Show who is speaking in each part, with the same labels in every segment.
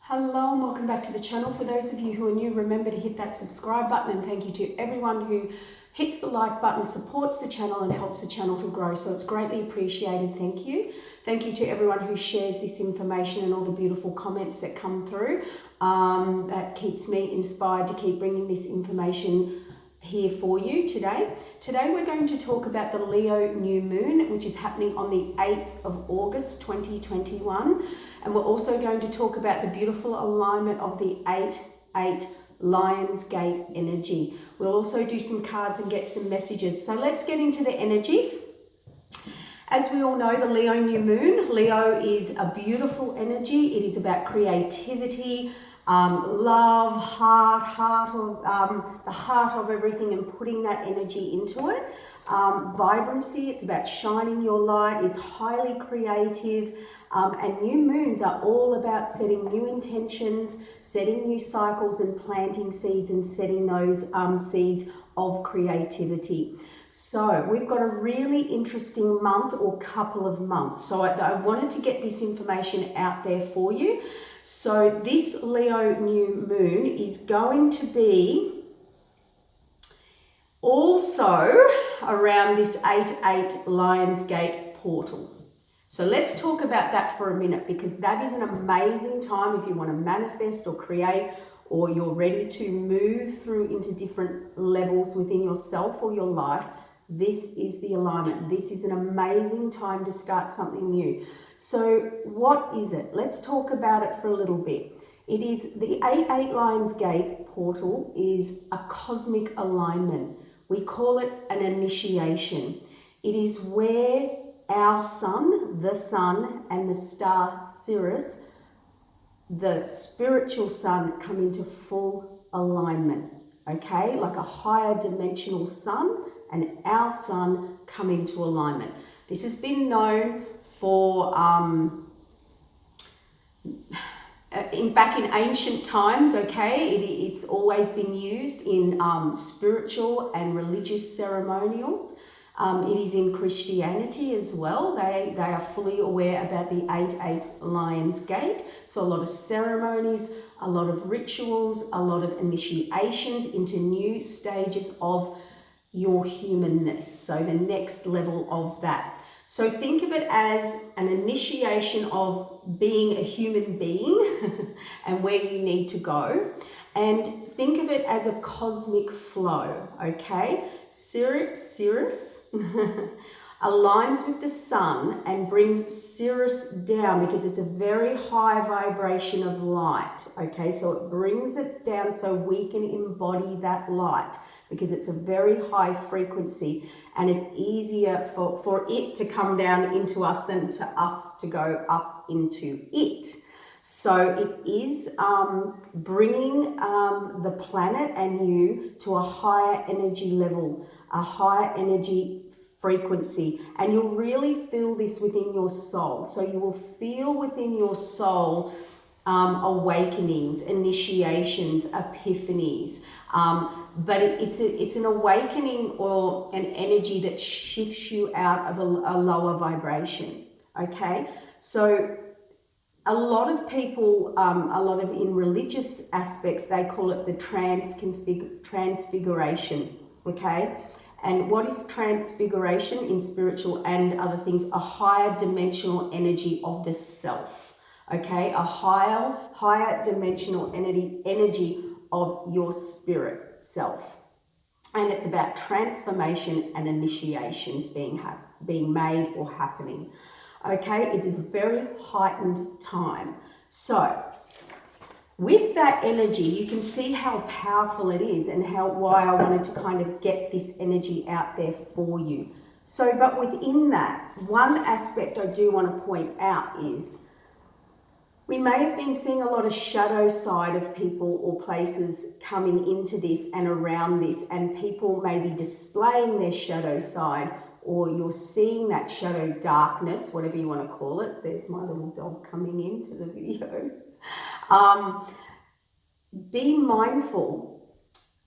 Speaker 1: Hello and welcome back to the channel. For those of you who are new, remember to hit that subscribe button, and thank you to everyone who hits the like button, supports the channel and helps the channel to grow. So it's greatly appreciated. Thank you. Thank you to everyone who shares this information and all the beautiful comments that come through. That keeps me inspired to keep bringing this information here for you today. Today we're going to talk about the Leo new moon, which is happening on the 8th of August 2021, and we're also going to talk about the beautiful alignment of the 8-8 Lion's Gate energy. We'll also do some cards and get some messages. So let's get into the energies. As we all know, the Leo new moon, Leo is a beautiful energy. It is about creativity, love, the heart of everything, and putting that energy into it. Vibrancy, it's about shining your light. It's highly creative, and new moons are all about setting new intentions, setting new cycles and planting seeds and setting those seeds of creativity. So we've got a really interesting month or couple of months. So I wanted to get this information out there for you. So this Leo new moon is going to be also around this 8-8 Lion's Gate portal. So let's talk about that for a minute, because that is an amazing time if you want to manifest or create, or you're ready to move through into different levels within yourself or your life. This is the alignment. This is an amazing time to start something new. So what is it? Let's talk about it for a little bit. It is the 8-8 Lion's Gate portal is a cosmic alignment. We call it an initiation. It is where our sun, and the star Sirius, the spiritual sun, come into full alignment. Okay, like a higher dimensional sun and our sun come into alignment. This has been known for back in ancient times. Okay, it's always been used in spiritual and religious ceremonials. It is in Christianity as well. They are fully aware about the 8-8 Lion's Gate. So a lot of ceremonies, a lot of rituals, a lot of initiations into new stages of your humanness. So the next level of that. So think of it as an initiation of being a human being and where you need to go. And think of it as a cosmic flow, okay? Sirius aligns with the sun and brings Sirius down, because it's a very high vibration of light, okay? So it brings it down so we can embody that light, because it's a very high frequency, and it's easier for it to come down into us than to us to go up into it. So it is bringing the planet and you to a higher energy level, a higher energy frequency, and you'll really feel this within your soul. So you will feel within your soul awakenings, initiations, epiphanies, but it's an awakening or an energy that shifts you out of a lower vibration. Okay, so a lot of people, in religious aspects, they call it the transfiguration, okay? And what is transfiguration in spiritual and other things? A higher dimensional energy of the self, okay? A higher dimensional energy of your spirit self. And it's about transformation and initiations being made or happening. Okay, it is a very heightened time. So with that energy, you can see how powerful it is, and why I wanted to kind of get this energy out there for you. So, but within that, one aspect I do want to point out is we may have been seeing a lot of shadow side of people or places coming into this and around this, and people may be displaying their shadow side, or you're seeing that shadow darkness, whatever you want to call it. There's my little dog coming into the video. Be mindful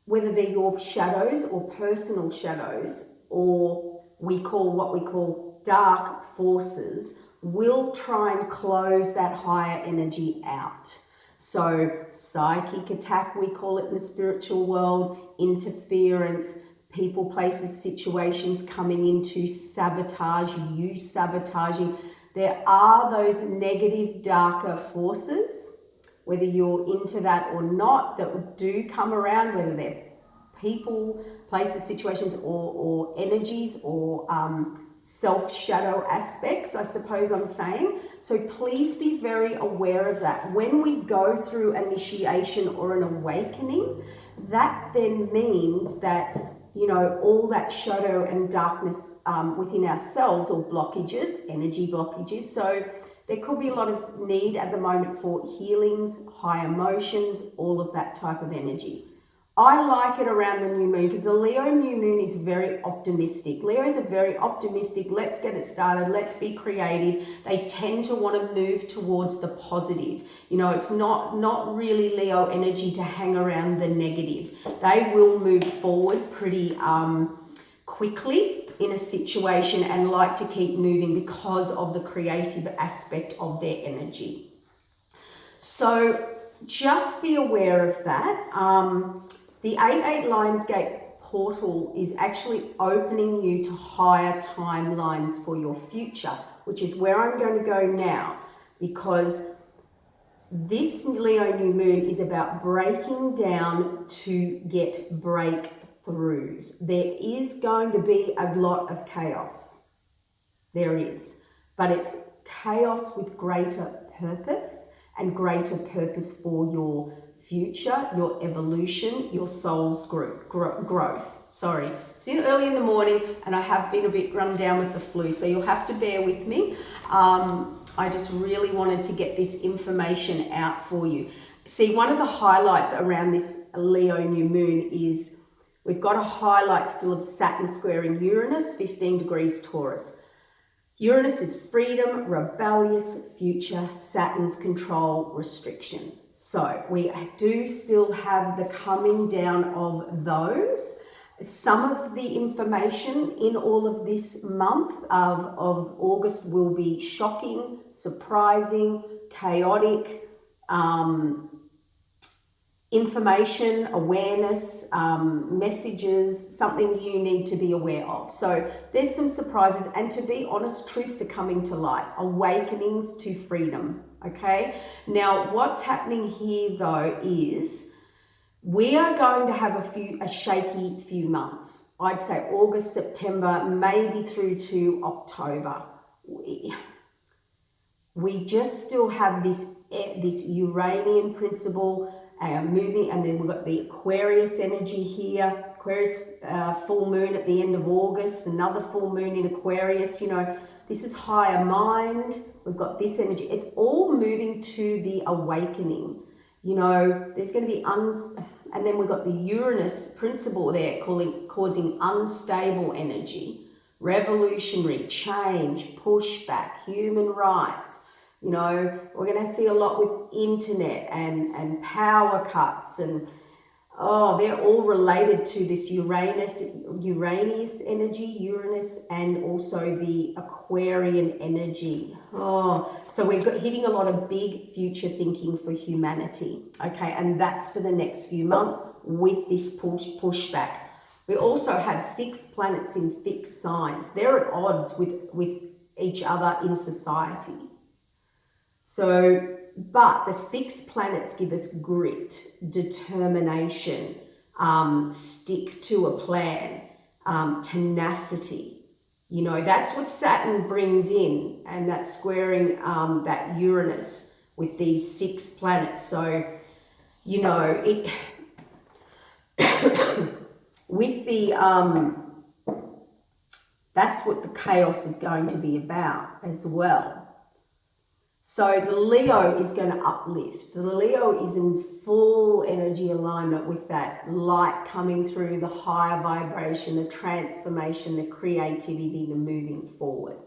Speaker 1: whether they're your shadows or personal shadows, or what we call dark forces, will try and close that higher energy out. So psychic attack, we call it in the spiritual world, interference, people, places, situations coming in to sabotage you, sabotaging. There are those negative, darker forces, whether you're into that or not, that do come around, whether they're people, places, situations, or energies, or self-shadow aspects, I suppose I'm saying. So please be very aware of that. When we go through initiation or an awakening, that then means that, you know, all that shadow and darkness within ourselves, or blockages, energy blockages. So there could be a lot of need at the moment for healings, high emotions, all of that type of energy. I like it around the new moon because the Leo new moon is very optimistic. Leos are very optimistic. Let's get it started. Let's be creative. They tend to want to move towards the positive. You know, it's not really Leo energy to hang around the negative. They will move forward pretty quickly in a situation and like to keep moving because of the creative aspect of their energy. So just be aware of that. The 8-8 Lionsgate portal is actually opening you to higher timelines for your future, which is where I'm going to go now, because this Leo new moon is about breaking down to get breakthroughs. There is going to be a lot of chaos. There is, but it's chaos with greater purpose, and greater purpose for your future, your evolution, your soul's growth. Sorry, it's early in the morning and I have been a bit run down with the flu, so you'll have to bear with me. I just really wanted to get this information out for you. See, one of the highlights around this Leo new moon is we've got a highlight still of Saturn squaring Uranus, 15 degrees Taurus. Uranus is freedom, rebellious, future, Saturn's control, restriction. So we do still have the coming down of those. Some of the information in all of this month of August will be shocking, surprising, chaotic, information, awareness, messages, something you need to be aware of. So there's some surprises, and to be honest, truths are coming to light, awakenings to freedom, okay? Now, what's happening here though is we are going to have a shaky few months. I'd say August, September, maybe through to October. We just still have this Uranian principle moving, and then we've got the Aquarius energy here. Aquarius full moon at the end of August, another full moon in Aquarius. You know, this is higher mind. We've got this energy. It's all moving to the awakening. You know, there's going to be and then we've got the Uranus principle there causing unstable energy, revolutionary, change, pushback, human rights. You know, we're going to see a lot with internet and power cuts, and they're all related to this Uranus energy, Uranus, and also the Aquarian energy. So we're hitting a lot of big future thinking for humanity, okay? And that's for the next few months with this pushback. We also have 6 planets in fixed signs. They're at odds with each other in society. So, but the fixed planets give us grit, determination, stick to a plan, tenacity. You know, that's what Saturn brings in, and that's squaring that Uranus with these 6 planets. So, you know, it with the that's what the chaos is going to be about as well. So the Leo is going to uplift. The Leo is in full energy alignment with that light coming through, the higher vibration, the transformation, the creativity, the moving forward.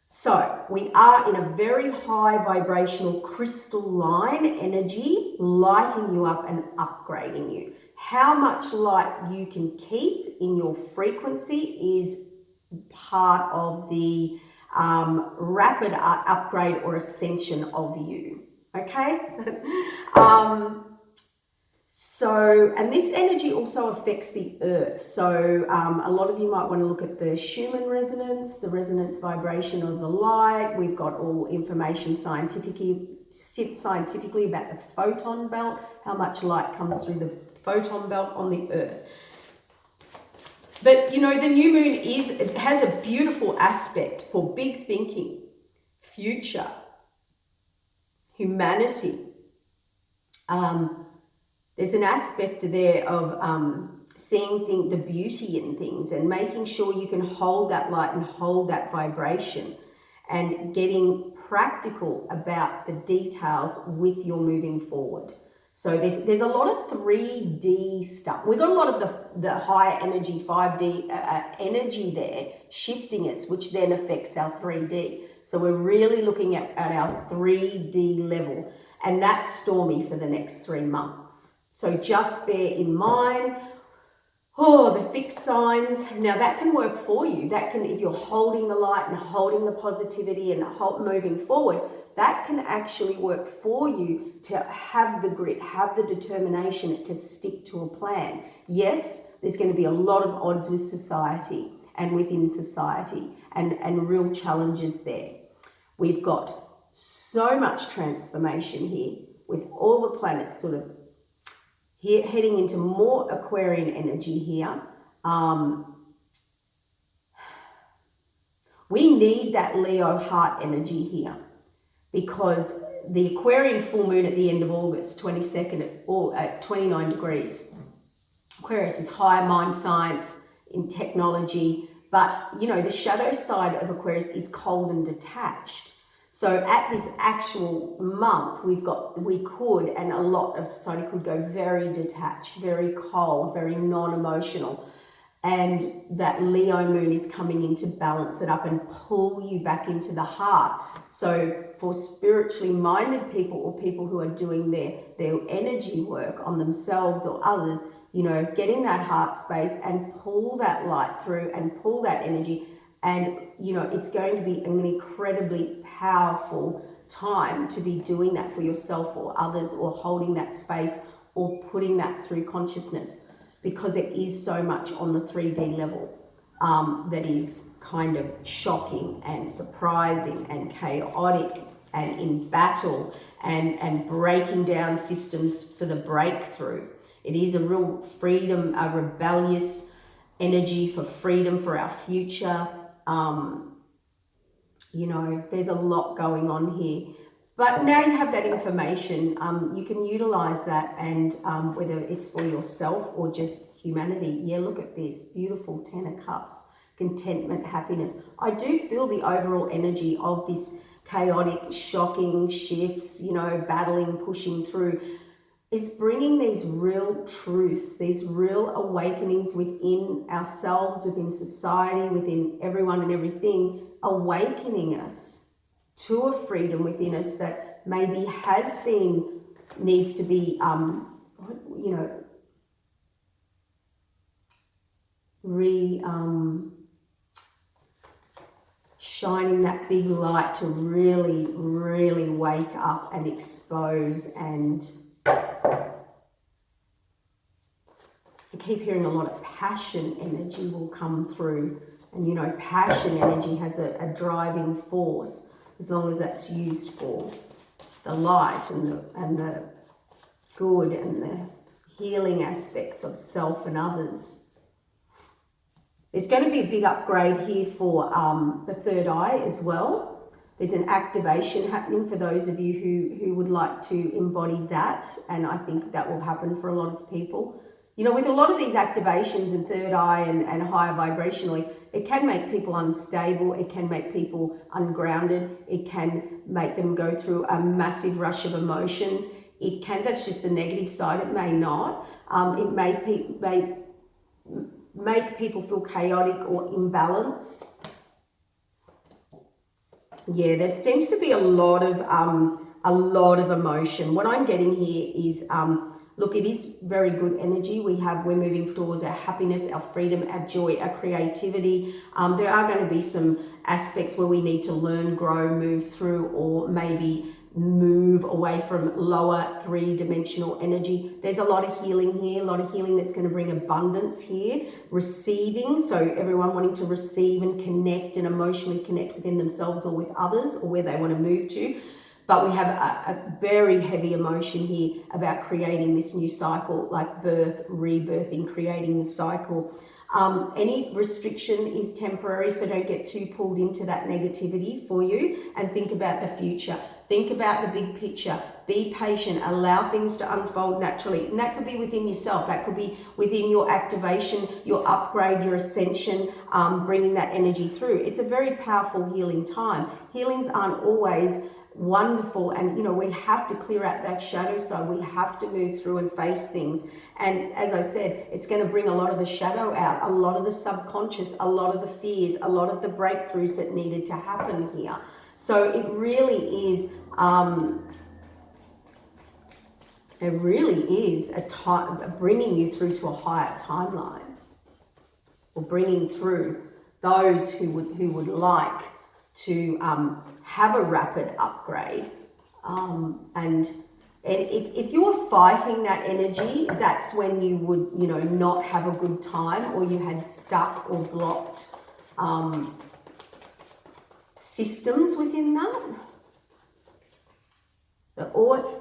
Speaker 1: So we are in a very high vibrational crystalline energy, lighting you up and upgrading you. How much light you can keep in your frequency is part of the rapid upgrade or ascension of you. Okay? And this energy also affects the earth. So a lot of you might want to look at the Schumann resonance, the resonance vibration of the light. We've got all information scientifically about the photon belt, how much light comes through the photon belt on the earth. But you know, the new moon has a beautiful aspect for big thinking, future, humanity. There's an aspect there of seeing the beauty in things and making sure you can hold that light and hold that vibration, and getting practical about the details with your moving forward. So there's a lot of 3D stuff. We've got a lot of the higher energy 5D energy there shifting us, which then affects our 3D. So we're really looking at our 3D level, and that's stormy for the next 3 months. So just bear in mind, the fixed signs. Now that can work for you. That can, if you're holding the light and holding the positivity and moving forward, that can actually work for you to have the grit, have the determination to stick to a plan. Yes, there's going to be a lot of odds with society and within society, and real challenges there. We've got so much transformation here with all the planets sort of here, heading into more Aquarian energy here. We need that Leo heart energy here, because the Aquarian full moon at the end of August, 22nd at 29 degrees. Aquarius is higher mind science, in technology, but you know, the shadow side of Aquarius is cold and detached. So at this actual month, we could, and a lot of society could go very detached, very cold, very non-emotional. And that Leo moon is coming in to balance it up and pull you back into the heart. So for spiritually minded people, or people who are doing their energy work on themselves or others, you know, get in that heart space and pull that light through and pull that energy. And, you know, it's going to be an incredibly powerful time to be doing that for yourself or others, or holding that space or putting that through consciousness, because it is so much on the 3D level that is kind of shocking and surprising and chaotic and in battle and breaking down systems for the breakthrough. It is a real freedom, a rebellious energy for freedom, for our future. You know, there's a lot going on here. But now you have that information, you can utilize that, and whether it's for yourself or just humanity. Yeah, look at this, beautiful 10 of Cups, contentment, happiness. I do feel the overall energy of this chaotic, shocking shifts, you know, battling, pushing through, is bringing these real truths, these real awakenings within ourselves, within society, within everyone and everything, awakening us to a freedom within us that maybe needs to be, you know, shining that big light to really, really wake up and expose. And I keep hearing a lot of passion energy will come through. And you know, passion energy has a driving force, as long as that's used for the light and the good and the healing aspects of self and others. There's going to be a big upgrade here for the third eye as well. There's an activation happening for those of you who would like to embody that, and I think that will happen for a lot of people. You know, with a lot of these activations in third eye and higher vibrationally, it can make people unstable, it can make people ungrounded, it can make them go through a massive rush of emotions. That's just the negative side, it may not. It may make people feel chaotic or imbalanced. Yeah, there seems to be a lot of emotion. What I'm getting here is, look, it is very good energy. We're moving towards our happiness, our freedom, our joy, our creativity. There are going to be some aspects where we need to learn, grow, move through, or maybe move away from lower three-dimensional energy. There's a lot of healing here, a lot of healing that's going to bring abundance here. Receiving, so everyone wanting to receive and connect and emotionally connect within themselves or with others or where they want to move to. But we have a very heavy emotion here about creating this new cycle, like birth, rebirthing, creating the cycle. Any restriction is temporary, so don't get too pulled into that negativity for you, and think about the future. Think about the big picture. Be patient. Allow things to unfold naturally. And that could be within yourself. That could be within your activation, your upgrade, your ascension, bringing that energy through. It's a very powerful healing time. Healings aren't always wonderful, and we have to clear out that shadow side. We have to move through and face things, and as I said, it's going to bring a lot of the shadow out, a lot of the subconscious, a lot of the fears, a lot of the breakthroughs that needed to happen here. So it really is a time bringing you through to a higher timeline, or bringing through those who would like to have a rapid upgrade. And if you're fighting that energy, that's when you would, not have a good time, or you had stuck or blocked systems within that. So,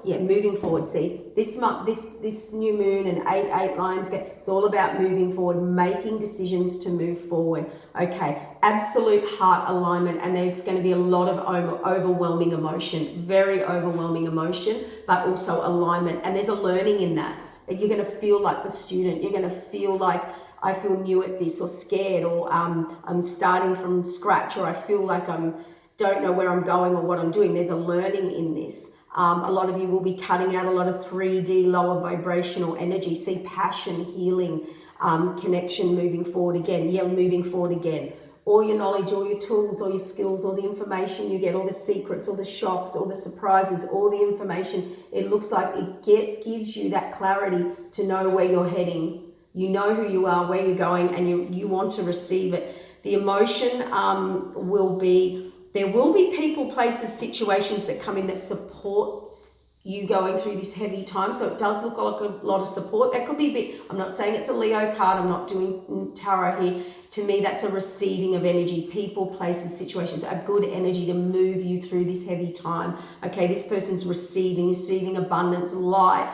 Speaker 1: moving forward. See, this month, this new moon and 8 lines, it's all about moving forward, making decisions to move forward. Okay, absolute heart alignment, and there's going to be a lot of overwhelming emotion, very overwhelming emotion, but also alignment. And there's a learning in that. You're going to feel like the student. You're going to feel like, I feel new at this, or scared, or I'm starting from scratch, or I feel like don't know where I'm going or what I'm doing. There's a learning in this. A lot of you will be cutting out a lot of 3D lower vibrational energy. See, passion, healing, connection, moving forward again. Yeah, moving forward again. All your knowledge, all your tools, all your skills, all the information you get, all the secrets, all the shocks, all the surprises, all the information. It looks like it gives you that clarity to know where you're heading. You know who you are, where you're going, and you want to receive it. The emotion there will be people, places, situations that come in that support you going through this heavy time. So it does look like a lot of support. That could be a bit, I'm not saying it's a Leo card, I'm not doing tarot here. To me, that's a receiving of energy, people, places, situations, a good energy to move you through this heavy time. Okay, this person's receiving abundance, light,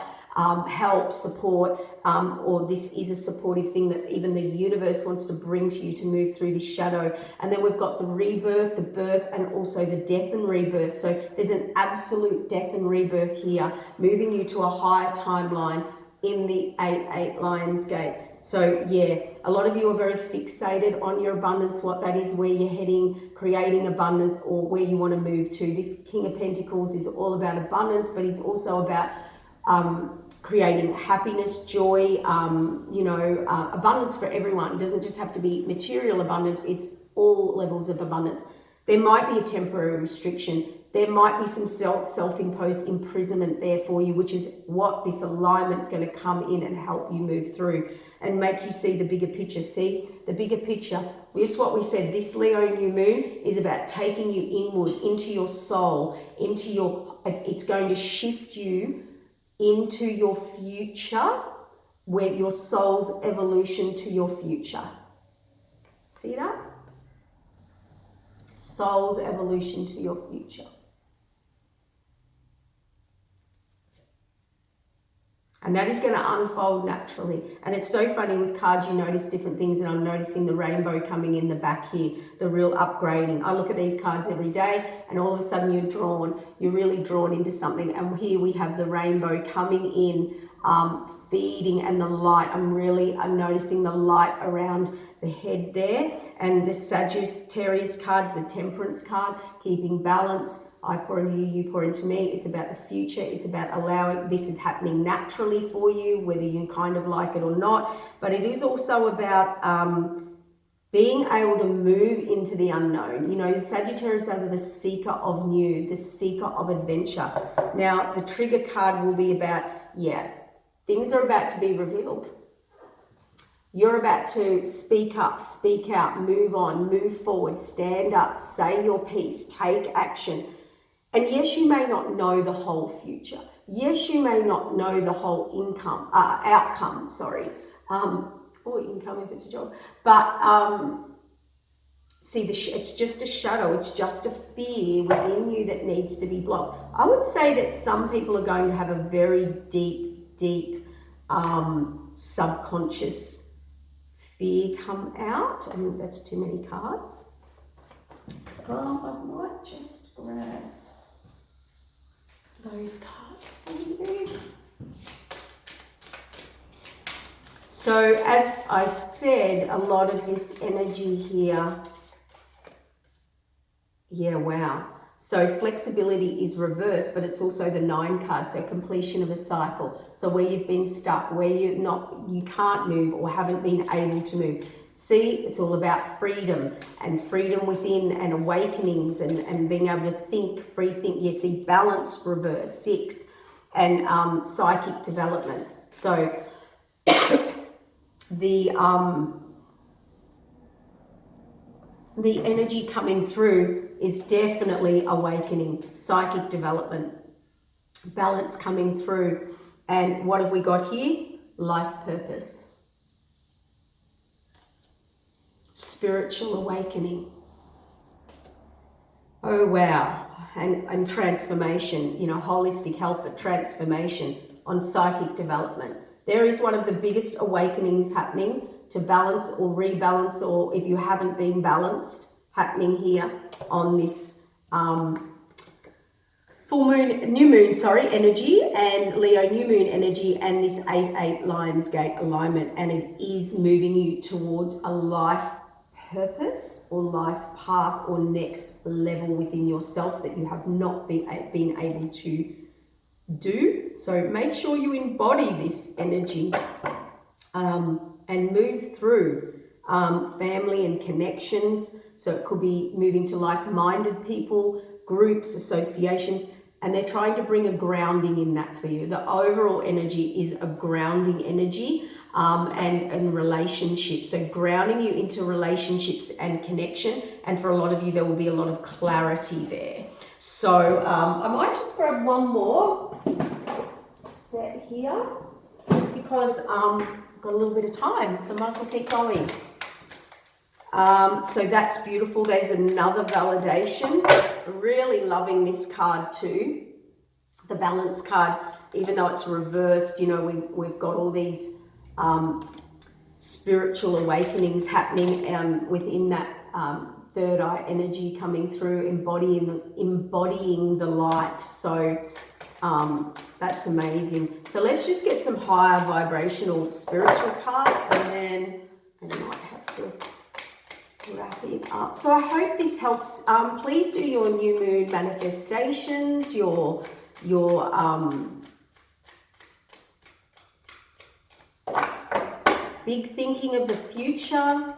Speaker 1: help, support, or this is a supportive thing that even the universe wants to bring to you to move through this shadow. And then we've got the rebirth, the birth, and also the death and rebirth. So there's an absolute death and rebirth here, moving you to a higher timeline in the 8 Lions Gate. So yeah, a lot of you are very fixated on your abundance, what that is, where you're heading, creating abundance, or where you want to move to. This King of Pentacles is all about abundance, but he's also about creating happiness, joy, abundance for everyone. It doesn't just have to be material abundance, it's all levels of abundance. There might be a temporary restriction. There might be some self-imposed imprisonment there for you, which is what this alignment's going to come in and help you move through and make you see the bigger picture. See, the bigger picture. Just what we said, this Leo new moon is about taking you inward, into your soul, it's going to shift you into your future, where your soul's evolution to your future. See that? Soul's evolution to your future. And that is going to unfold naturally. And it's so funny with cards, you notice different things, and I'm noticing the rainbow coming in the back here, the real upgrading. I look at these cards every day, and all of a sudden you're really drawn into something. And here we have the rainbow coming in, feeding, and the light. I'm noticing the light around the head there. And the Sagittarius cards, the Temperance card, keeping balance. I pour into you, you pour into me. It's about the future. It's about allowing this is happening naturally for you, whether you kind of like it or not. But it is also about being able to move into the unknown. The Sagittarius are the seeker of new, the seeker of adventure. Now, the trigger card will be about, things are about to be revealed. You're about to speak up, speak out, move on, move forward, stand up, say your piece, take action. And yes, you may not know the whole future. Yes, you may not know the whole outcome, or income if it's a job. But see, it's just a shadow. It's just a fear within you that needs to be blocked. I would say that some people are going to have a very deep subconscious fear come out. I think that's too many cards. I might just grab those cards for you. So as I said, a lot of this energy here, yeah, wow. So flexibility is reversed, but it's also the 9 card, so completion of a cycle. So where you've been stuck, where you can't move or haven't been able to move. See, it's all about freedom and freedom within and awakenings and being able to think, free think. You see balance reverse, 6, and psychic development. So the energy coming through is definitely awakening, psychic development, balance coming through. And what have we got here? Life purpose. Spiritual awakening. Oh wow. And transformation, you know, holistic health, but transformation on psychic development. There is one of the biggest awakenings happening to balance or rebalance, or if you haven't been balanced, happening here on this new moon, energy, and Leo new moon energy, and this 8-8 Lionsgate alignment, and it is moving you towards a life purpose or life path or next level within yourself that you have not been able to do. So make sure you embody this energy and move through family and connections. So it could be moving to like-minded people, groups, associations, and they're trying to bring a grounding in that for you. The overall energy is a grounding energy and relationships. So grounding you into relationships and connection. And for a lot of you, there will be a lot of clarity there. So I might just grab one more set here, just because I've got a little bit of time, so I might as well keep going. So that's beautiful. There's another validation. Really loving this card too, the balance card. Even though it's reversed, you know, we've got all these spiritual awakenings happening within that third eye energy coming through, embodying the light. So that's amazing. So let's just get some higher vibrational spiritual cards, and then I might have to wrap it up. So I hope this helps. Please do your new moon manifestations, your big thinking of the future,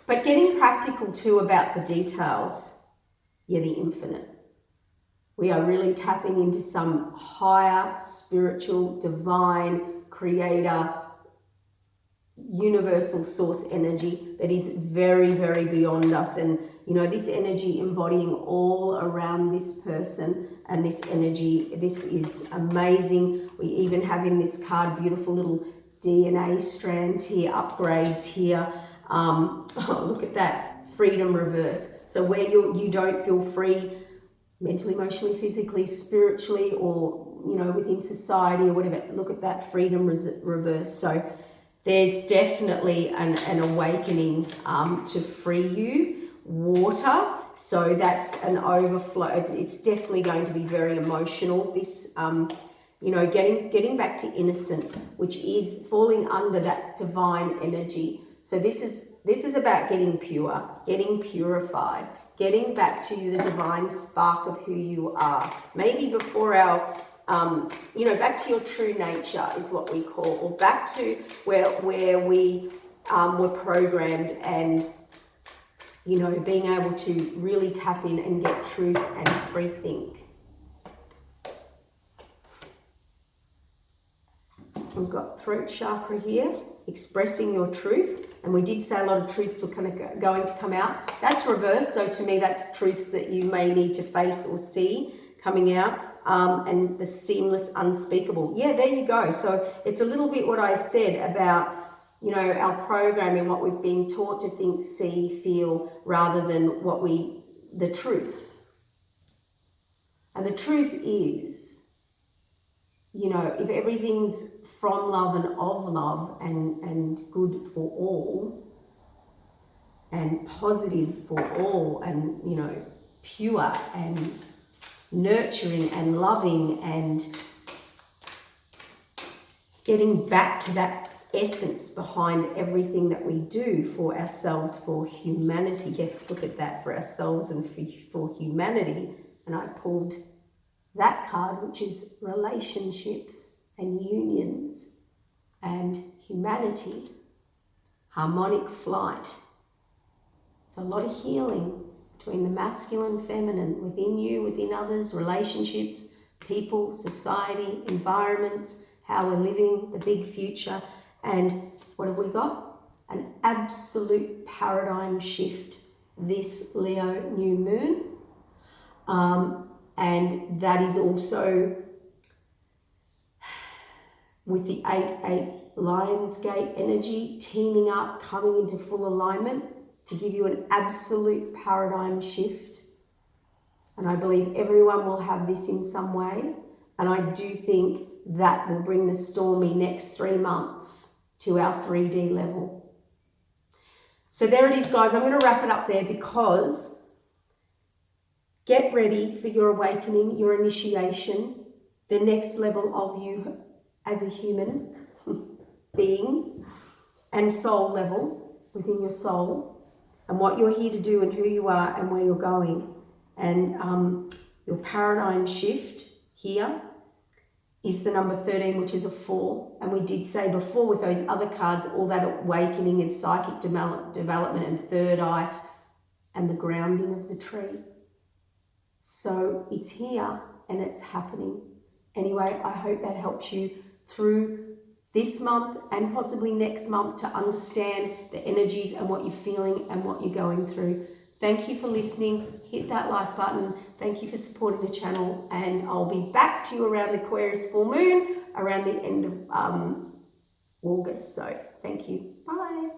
Speaker 1: but getting practical too about the details. Yeah, the infinite. We are really tapping into some higher spiritual, divine, creator, universal source energy that is very, very beyond us. And you know, this energy embodying all around this person and this energy, this is amazing. We even have in this card beautiful little DNA strands here, upgrades here. Oh, look at that, freedom reverse. So where you don't feel free mentally, emotionally, physically, spiritually, or you know, within society or whatever, look at that freedom reverse. So there's definitely an awakening to free you. Water, so that's an overflow. It's definitely going to be very emotional. This, you know, getting back to innocence, which is falling under that divine energy. So this is about getting pure, getting purified, getting back to the divine spark of who you are. Maybe before our you know, back to your true nature is what we call, or back to where we were programmed, and you know, being able to really tap in and get truth and free think. We've got throat chakra here, expressing your truth. And we did say a lot of truths were kind of going to come out. That's reversed. So to me, that's truths that you may need to face or see coming out. And the seamless, unspeakable. Yeah, there you go. So it's a little bit what I said about, you know, our programming, what we've been taught to think, see, feel, rather than the truth. And the truth is, you know, if everything's from love and of love and good for all and positive for all and, you know, pure and nurturing and loving and getting back to that essence behind everything that we do for ourselves, for humanity. Yeah, look at that, for ourselves and for humanity. And I pulled that card, which is relationships and unions and humanity, harmonic flight. So a lot of healing between the masculine, feminine, within you, within others, relationships, people, society, environments, how we're living, the big future. And what have we got? An absolute paradigm shift this Leo new moon. And that is also with the 8-8 Lionsgate energy teaming up, coming into full alignment to give you an absolute paradigm shift. And I believe everyone will have this in some way. And I do think that will bring the stormy next 3 months to our 3D level. So there it is, guys. I'm going to wrap it up there because get ready for your awakening, your initiation, the next level of you as a human being and soul level within your soul, and what you're here to do and who you are and where you're going. And your paradigm shift here is the number 13, which is a 4. And we did say before with those other cards, all that awakening and psychic development and third eye and the grounding of the tree. So it's here and it's happening. Anyway, I hope that helps you through this month and possibly next month to understand the energies and what you're feeling and what you're going through. Thank you for listening. Hit that like button. Thank you for supporting the channel. And I'll be back to you around the Aquarius full moon around the end of August. So thank you. Bye.